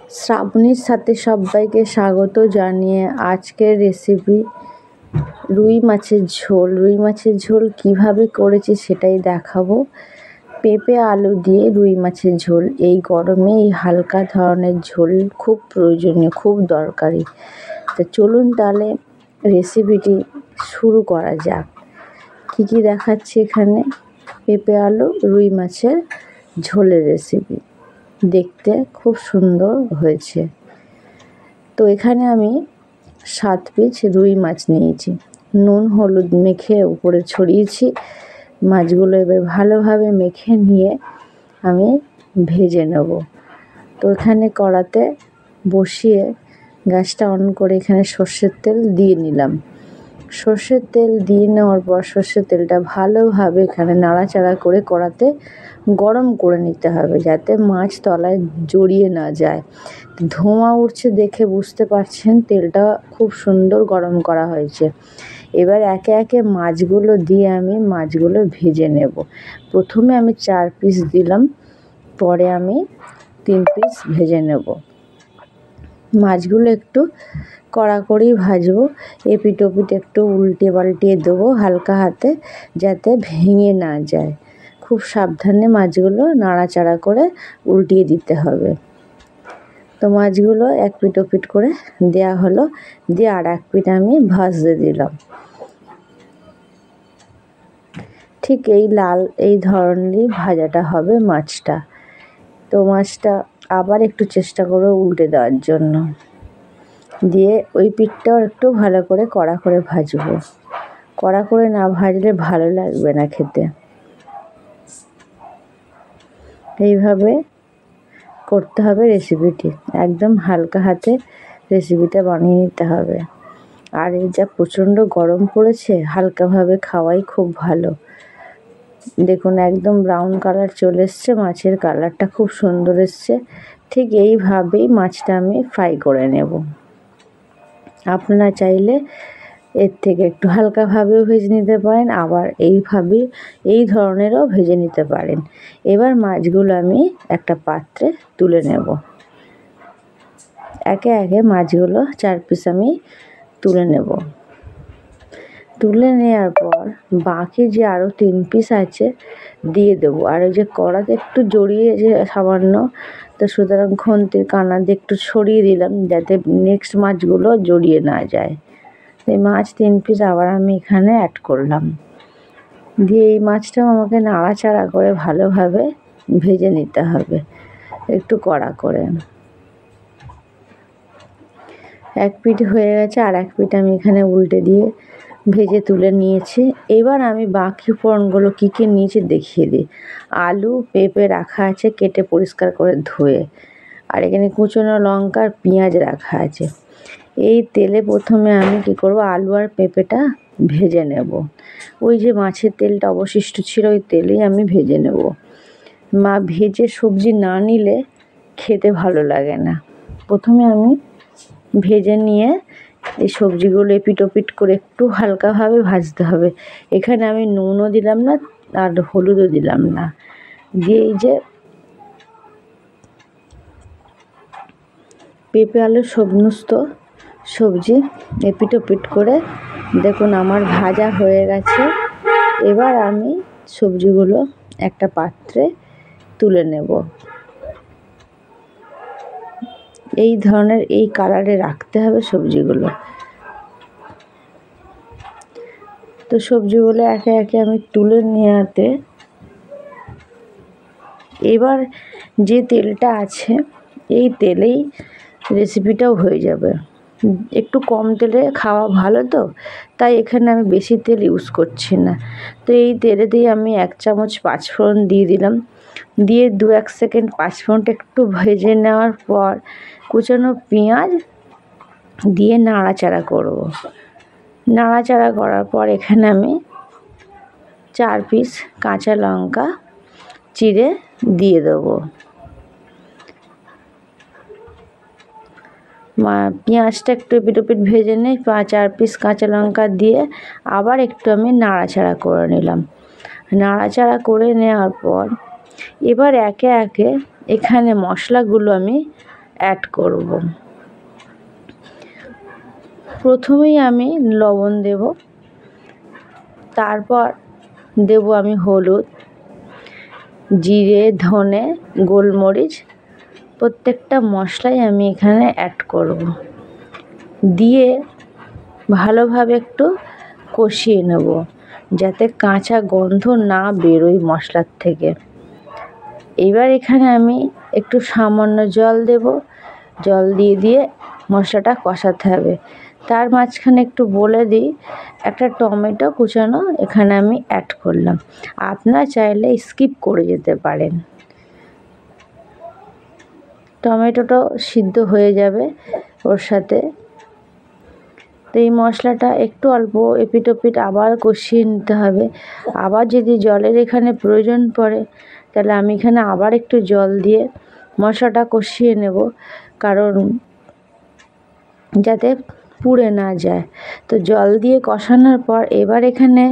শ্রাবণীর সাথে সবাইকে স্বাগত জানিয়ে আজকের রেসিপি রুই মাছের ঝোল। রুই মাছের ঝোল কিভাবে করেছি সেটাই দেখাবো। পেঁপে আলু দিয়ে রুই মাছের ঝোল, এই গরমে এই হালকা ধরনের ঝোল খুব প্রয়োজনীয়, খুব দরকারি। তো চলুন তাহলে রেসিপিটি শুরু করা যাক। কী কী দেখাচ্ছি এখানে: পেঁপে আলু রুই মাছের ঝোলের রেসিপি, দেখতে খুব সুন্দর হয়েছে। তো এখানে আমি 7 পিস রুই মাছ নিয়েছি, নুন হলুদ মেখে উপরে ছড়িয়েছি। মাছগুলো এবার ভালোভাবে মেখে নিয়ে আমি ভেজে নেব। তো এখানে কড়াতে বসিয়ে গ্যাসটা অন করে এখানে সর্ষের তেল দিয়ে নিলাম। সর্ষের তেল দিয়ে নেওয়ার পর সর্ষের তেলটা ভালোভাবে এখানে নাড়াচাড়া করে কড়াতে গরম করে নিতে হবে, যাতে মাছ তলায় জড়িয়ে না যায়। ধোঁয়া উঠছে দেখে বুঝতে পারছেন তেলটা খুব সুন্দর গরম করা হয়েছে। এবার একে একে মাছগুলো দিয়ে আমি মাছগুলো ভেজে নেব। প্রথমে আমি 4 পিস দিলাম, পরে আমি 3 পিস ভেজে নেব। মাছগুলো একটু কড়া করেই ভাজবো, এপিট ওপিট একটু উল্টে পাল্টিয়ে দেবো হালকা হাতে, যাতে ভেঙে না যায়। খুব সাবধানে মাছগুলো নাড়াচাড়া করে উল্টিয়ে দিতে হবে। তো মাছগুলো এক পিট ওপিট করে দেওয়া হলো, দিয়ে আর এক পিঠ আমি ভাজতে দিলাম। ঠিক এই লাল এই ধরনেরই ভাজাটা হবে মাছটা। তো মাছটা আবার একটু চেষ্টা করবো উল্টে দেওয়ার জন্য, দিয়ে ওই পিঠটাও একটু ভালো করে কড়া করে ভাজবো। কড়া করে না ভাজলে ভালো লাগবে না খেতে। এইভাবে করতে হবে রেসিপিটি, একদম হালকা হাতে রেসিপিটা বানিয়ে নিতে হবে। আর এই যা প্রচণ্ড গরম পড়েছে, হালকাভাবে খাওয়াই খুব ভালো। দেখুন একদম ব্রাউন কালার চলে এসছে, মাছের কালারটা খুব সুন্দর এসছে। ঠিক এইভাবেই মাছটা আমি ফ্রাই করে নেব। আপনারা চাইলে এর থেকে একটু হালকাভাবেও ভেজে নিতে পারেন, আবার এইভাবেই এই ধরনেরও ভেজে নিতে পারেন। এবার মাছগুলো আমি একটা পাত্রে তুলে নেব। একে একে মাছগুলো 4 পিস আমি তুলে নেব। তুলে নেওয়ার পর বাকি যে আরও 3 পিস আছে দিয়ে দেবো। আর ওই যে কড়াতে একটু জড়িয়ে যে সামান্য, তো সুতরাং খুন্তির কানা দিয়ে একটু ছড়িয়ে দিলাম, যাতে নেক্সট মাছগুলো জড়িয়ে না যায়। এই মাছ 3 পিস আবার আমি এখানে অ্যাড করলাম, দিয়ে এই মাছটাও আমাকে নাড়াচাড়া করে ভালোভাবে ভেজে নিতে হবে একটু কড়া করে। এক পিঠ হয়ে গেছে, আর এক পিঠ আমি এখানে উল্টে দিয়ে ভেজে তুলে নিয়েছি। এবার আমি বাকি উপকরণগুলো কী কী নিয়েছি দেখিয়ে দিই। আলু পেঁপে রাখা আছে কেটে পরিষ্কার করে ধুয়ে, আর এখানে কুচনো লঙ্কা আর পেঁয়াজ রাখা আছে। এই তেলে প্রথমে আমি কী করব, আলু আর পেঁপেটা ভেজে নেব। ওই যে মাছের তেলটা অবশিষ্ট ছিল, ওই তেলেই আমি ভেজে নেব। ভেজে সবজি না নিলে খেতে ভালো লাগে না। প্রথমে আমি ভেজে নিয়ে এই সবজিগুলো এপিট ওপিট করে একটু হালকাভাবে ভাজতে হবে। এখানে আমি নুনও দিলাম না আর হলুদও দিলাম না, দিয়ে এই যে পেঁপে আলুর সমস্ত সবজি এপিট ওপিট করে দেখুন আমার ভাজা হয়ে গেছে। এবার আমি সবজিগুলো একটা পাত্রে তুলে নেব। এই ধরনের এই কালারে রাখতে হবে সবজিগুলো। তো সবজিগুলো একে একে আমি তুলে নেওয়াতে এবার যে তেলটা আছে এই তেলেই রেসিপিটাও হয়ে যাবে। একটু কম তেলে খাওয়া ভালো, তো তাই এখানে আমি বেশি তেল ইউজ করছি না। তো এই তেলেতেই আমি 1 চামচ 5 ফোড়ন দিয়ে দিলাম, দিয়ে 2-1 সেকেন্ড 5 ফোড়নটা একটু ভেজে নেওয়ার পর কুচানো পেঁয়াজ দিয়ে নাড়াচাড়া করব। নাড়াচাড়া করার পর এখানে আমি 4 পিস কাঁচা লঙ্কা চিড়ে দিয়ে দেবো। পেঁয়াজটা একটু এপিট ওপিট ভেজে নিয়ে 4 পিস কাঁচা লঙ্কা দিয়ে আবার একটু আমি নাড়াচাড়া করে নিলাম। নাড়াচাড়া করে নেওয়ার পর এবার একে একে এখানে মশলাগুলো আমি অ্যাড করব। প্রথমেই আমি লবণ দেব, তারপর দেব আমি হলুদ, জিরে, ধনে, গোলমরিচ, প্রত্যেকটা মশলাই আমি এখানে অ্যাড করব। দিয়ে ভালোভাবে একটু কষিয়ে নেব, যাতে কাঁচা গন্ধ না বেরোয় মশলার থেকে। এবার এখানে আমি একটু সামান্য জল দেব, জল দিয়ে মশলাটা কষাতে হবে। তার মাঝখানে একটু বলে দিই, একটা টমেটো কুচানো এখানে আমি অ্যাড করলাম, আপনারা চাইলে স্কিপ করে যেতে পারেন। টমেটোটাও সিদ্ধ হয়ে যাবে ওর সাথে। তো এই মশলাটা একটু অল্প এপিট ওপিট আবার কষিয়ে নিতে হবে। আবার যদি জলের এখানে প্রয়োজন পড়ে তাহলে আমি এখানে আবার একটু জল দিয়ে মশলাটা কষিয়ে নেব, কারণ যাতে পুড়ে না যায়। তো জল দিয়ে কষানোর পর এবার এখানে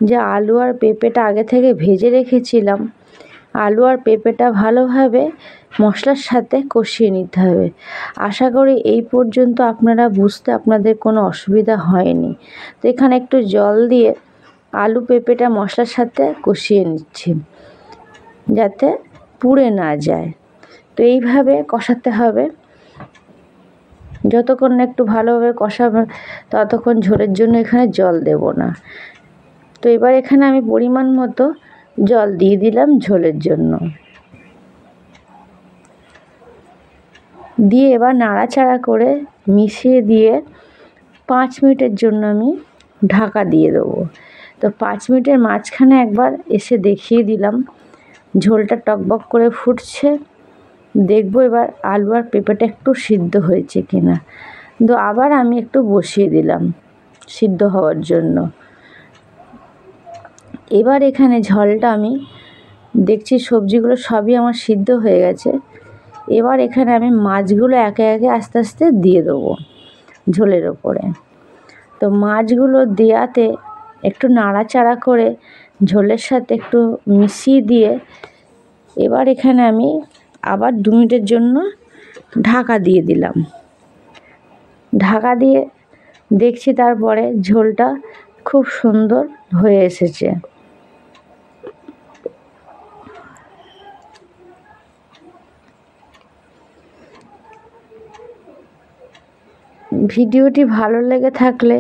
যে আলু আর পেঁপেটা আগে থেকে ভেজে রেখেছিলাম, আলু আর পেঁপেটা ভালোভাবে মশলার সাথে কষিয়ে নিতে হবে। আশা করি এই পর্যন্ত আপনারা বুঝতে আপনাদের কোনো অসুবিধা হয়নি। তো এখানে একটু জল দিয়ে আলু পেঁপেটা মশলার সাথে কষিয়ে নিচ্ছি, যাতে পুড়ে না যায়। তো এইভাবে কষাতে হবে, যতক্ষণ না একটু ভালোভাবে কষাবে ততক্ষণ ঝোলের জন্য এখানে জল দেব না। তো এবার এখানে আমি পরিমাণ মতো জল দিয়ে দিলাম ঝোলের জন্য। দিয়ে এবার নাড়াচাড়া করে মিশিয়ে দিয়ে 5 মিনিটের জন্য আমি ঢাকা দিয়ে দেবো। তো 5 মিনিটের মাঝখানে একবার এসে দেখিয়ে দিলাম, ঝোলটা টকবক করে ফুটছে। দেখবো এবার আলু আর পেঁপেটা একটু সিদ্ধ হয়েছে কিনা। তো আবার আমি একটু বসিয়ে দিলাম সিদ্ধ হওয়ার জন্য। এবার এখানে ঝোলটা আমি দেখছি সবজিগুলো সবই আমার সিদ্ধ হয়ে গেছে। এবার এখানে আমি মাছগুলো একে একে আস্তে আস্তে দিয়ে দেবো ঝোলের ওপরে। তো মাছগুলো দেওয়াতে একটু নাড়াচাড়া করে ঝোলের সাথে একটু মিশিয়ে দিয়ে এবার এখানে আমি আবার 2 মিনিটের জন্য ঢাকা দিয়ে দিলাম। ঢাকা দিয়ে দেখছি তারপরে ঝোলটা খুব সুন্দর হয়ে এসেছে। ভিডিওটি ভালো লেগে থাকলে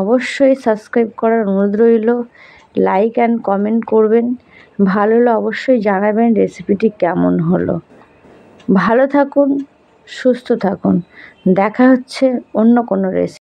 অবশ্যই সাবস্ক্রাইব করার অনুরোধ রইল। লাইক অ্যান্ড কমেন্ট করবেন, ভালো হলে অবশ্যই জানাবেন রেসিপিটি কেমন হলো। ভালো থাকুন, সুস্থ থাকুন, দেখা হচ্ছে অন্য কোনো রেসিপি।